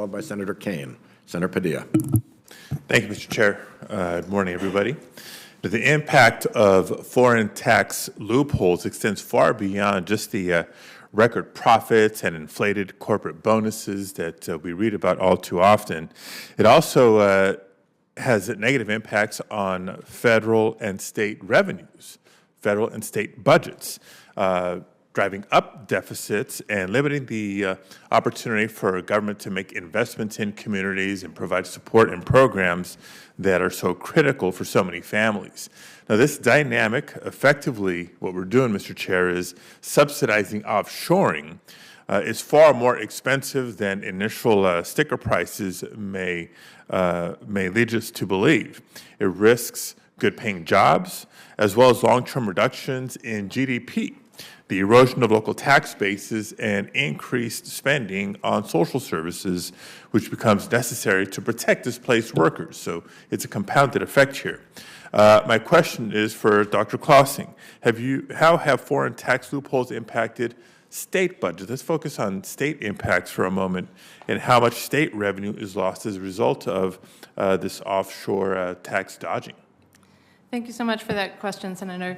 followed by Senator Kane. Senator Padilla. Thank you, Mr. Chair. Good morning, everybody. The impact of foreign tax loopholes extends far beyond just the record profits and inflated corporate bonuses that we read about all too often. It also has negative impacts on federal and state revenues, federal and state budgets, driving up deficits and limiting the opportunity for government to make investments in communities and provide support and programs that are so critical for so many families. Now, this dynamic, effectively, what we're doing, Mr. Chair, is subsidizing offshoring. Is far more expensive than initial sticker prices may lead us to believe. It risks good-paying jobs, as well as long-term reductions in GDP, the erosion of local tax bases, and increased spending on social services, which becomes necessary to protect displaced workers. So it's a compounded effect here. My question is for Dr. Clausing. How have foreign tax loopholes impacted state budgets? Let's focus on state impacts for a moment and how much state revenue is lost as a result of this offshore tax dodging. Thank you so much for that question, Senator.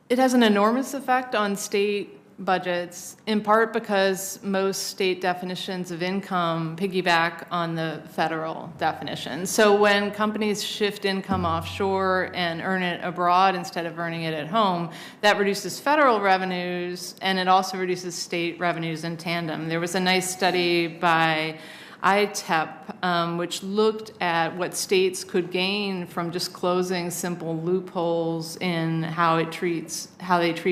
It has an enormous effect on state budgets, in part because most state definitions of income piggyback on the federal definition. So when companies shift income offshore and earn it abroad instead of earning it at home, that reduces federal revenues, and it also reduces state revenues in tandem. There was a nice study by ITEP, which looked at what states could gain from just closing simple loopholes in how they treat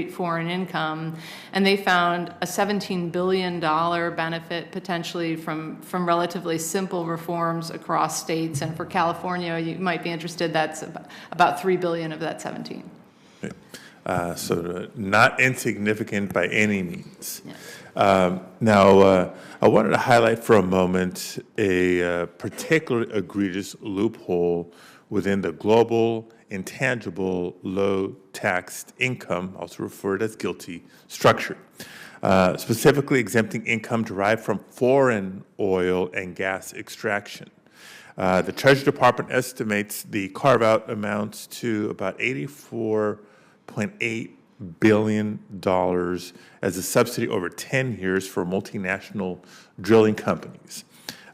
foreign income, and they found a $17 billion benefit potentially from relatively simple reforms across states. And for California, you might be interested, that's about $3 billion of that 17. So not insignificant by any means. Yeah. Now, I wanted to highlight for a moment a particularly egregious loophole within the global intangible low-taxed income, also referred as GILTI, structure, specifically exempting income derived from foreign oil and gas extraction. The Treasury Department estimates the carve-out amounts to about $84.8 billion as a subsidy over 10 years for multinational drilling companies.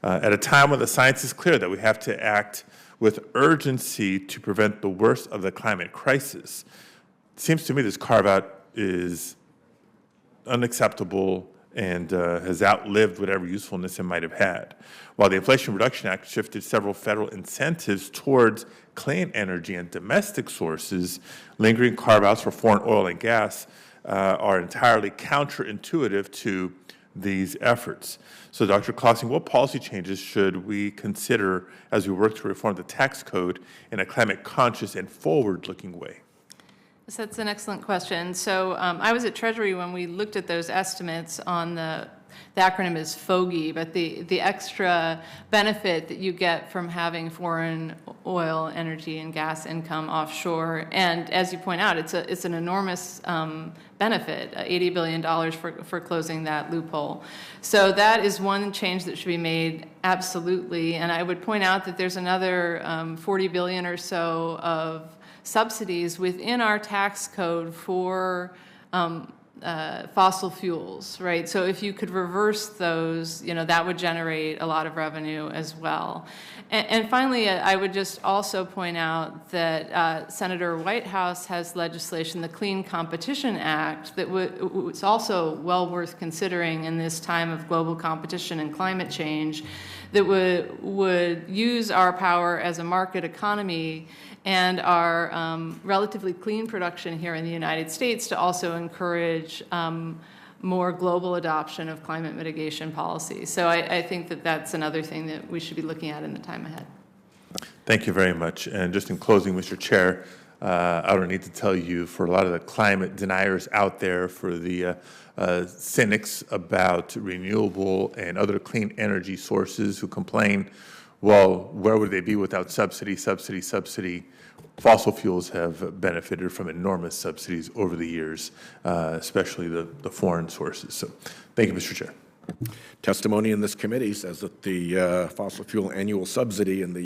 At a time when the science is clear that we have to act with urgency to prevent the worst of the climate crisis, it seems to me this carve-out is unacceptable and has outlived whatever usefulness it might have had. While the Inflation Reduction Act shifted several federal incentives towards clean energy and domestic sources, lingering carve-outs for foreign oil and gas are entirely counterintuitive to these efforts. So, Dr. Clausing, what policy changes should we consider as we work to reform the tax code in a climate-conscious and forward-looking way? Yes, that's an excellent question. So I was at Treasury when we looked at those estimates on the acronym is FOGI, but the extra benefit that you get from having foreign oil, energy, and gas income offshore. And as you point out, it's an enormous benefit, $80 billion for closing that loophole. So that is one change that should be made, absolutely. And I would point out that there's another $40 billion or so of subsidies within our tax code for fossil fuels, right? So if you could reverse those, that would generate a lot of revenue as well. And finally, I would just also point out that Senator Whitehouse has legislation, the Clean Competition Act, that was also well worth considering in this time of global competition and climate change, that would use our power as a market economy and our relatively clean production here in the United States to also encourage more global adoption of climate mitigation policy. So I think that that's another thing that we should be looking at in the time ahead. Thank you very much. And just in closing, Mr. Chair, I don't need to tell you, for a lot of the climate deniers out there, for the cynics about renewable and other clean energy sources who complain, well, where would they be without subsidy? Fossil fuels have benefited from enormous subsidies over the years, especially the foreign sources. So thank you, Mr. Chair. Testimony in this committee says that the fossil fuel annual subsidy in the